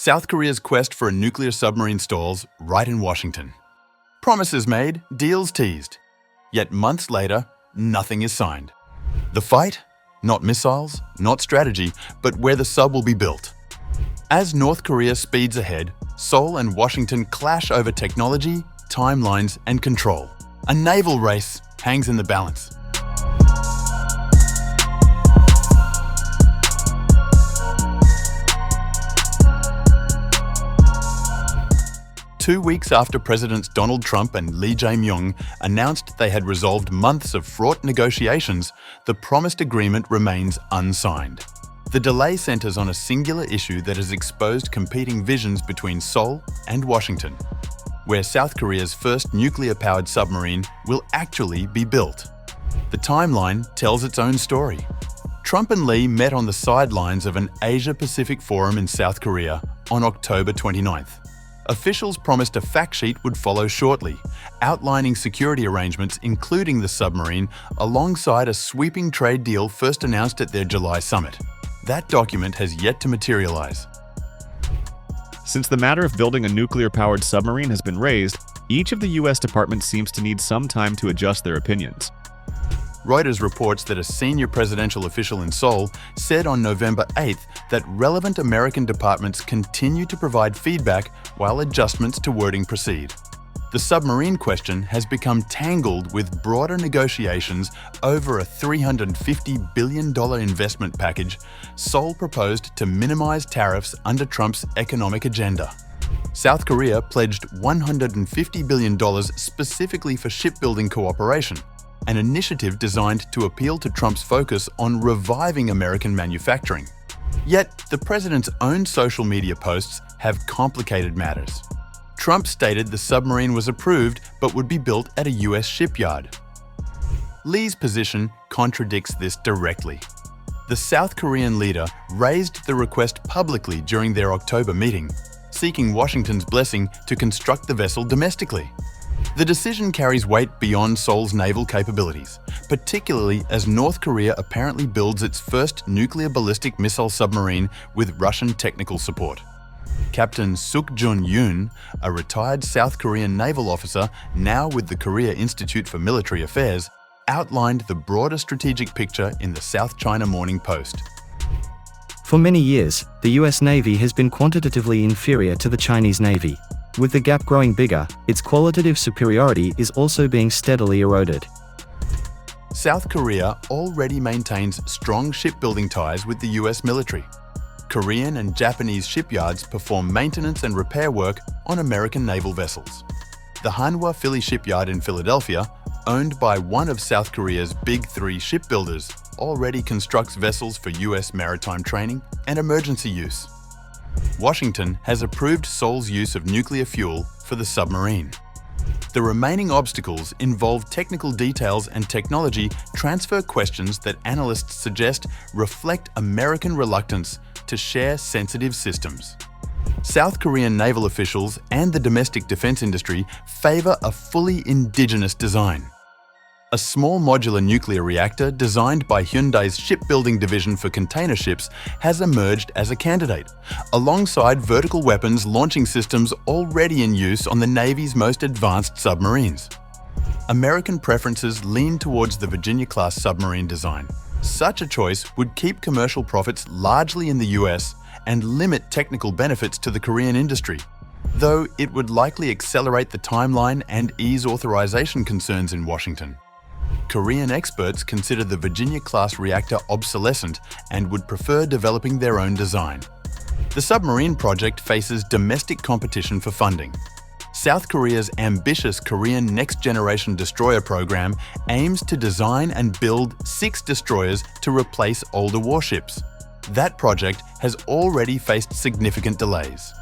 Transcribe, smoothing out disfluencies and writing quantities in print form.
South Korea's quest for a nuclear submarine stalls right in Washington. Promises made, deals teased. Yet months later, nothing is signed. The fight? Not missiles, not strategy, but where the sub will be built. As North Korea speeds ahead, Seoul and Washington clash over technology, timelines, and control. A naval race hangs in the balance. Two weeks after Presidents Donald Trump and Jae-myung announced they had resolved months of fraught negotiations, the promised agreement remains unsigned. The delay centers on a singular issue that has exposed competing visions between Seoul and Washington, where South Korea's first nuclear-powered submarine will actually be built. The timeline tells its own story. Trump and Lee met on the sidelines of an Asia-Pacific forum in South Korea on October 29th. Officials promised a fact sheet would follow shortly, outlining security arrangements including the submarine alongside a sweeping trade deal first announced at their July summit. That document has yet to materialize. Since the matter of building a nuclear-powered submarine has been raised, each of the U.S. departments seems to need some time to adjust their opinions. Reuters reports that a senior presidential official in Seoul said on November 8th that relevant American departments continue to provide feedback while adjustments to wording proceed. The submarine question has become tangled with broader negotiations over a $350 billion investment package Seoul proposed to minimize tariffs under Trump's economic agenda. South Korea pledged $150 billion specifically for shipbuilding cooperation, an initiative designed to appeal to Trump's focus on reviving American manufacturing. Yet, the president's own social media posts have complicated matters. Trump stated the submarine was approved but would be built at a U.S. shipyard. Lee's position contradicts this directly. The South Korean leader raised the request publicly during their October meeting, seeking Washington's blessing to construct the vessel domestically. The decision carries weight beyond Seoul's naval capabilities, particularly as North Korea apparently builds its first nuclear ballistic missile submarine with Russian technical support. Captain Suk-jun Yoon, a retired South Korean naval officer now with the Korea Institute for Military Affairs, outlined the broader strategic picture in the South China Morning Post. For many years, the US Navy has been quantitatively inferior to the Chinese Navy. With the gap growing bigger, its qualitative superiority is also being steadily eroded. South Korea already maintains strong shipbuilding ties with the US military. Korean and Japanese shipyards perform maintenance and repair work on American naval vessels. The Hanwha Philly Shipyard in Philadelphia, owned by one of South Korea's big three shipbuilders, already constructs vessels for US maritime training and emergency use. Washington has approved Seoul's use of nuclear fuel for the submarine. The remaining obstacles involve technical details and technology transfer questions that analysts suggest reflect American reluctance to share sensitive systems. South Korean naval officials and the domestic defense industry favor a fully indigenous design. A small modular nuclear reactor designed by Hyundai's shipbuilding division for container ships has emerged as a candidate, alongside vertical weapons launching systems already in use on the Navy's most advanced submarines. American preferences lean towards the Virginia-class submarine design. Such a choice would keep commercial profits largely in the US and limit technical benefits to the Korean industry, though it would likely accelerate the timeline and ease authorization concerns in Washington. Korean experts consider the Virginia-class reactor obsolescent and would prefer developing their own design. The submarine project faces domestic competition for funding. South Korea's ambitious Korean next-generation destroyer program aims to design and build 6 destroyers to replace older warships. That project has already faced significant delays.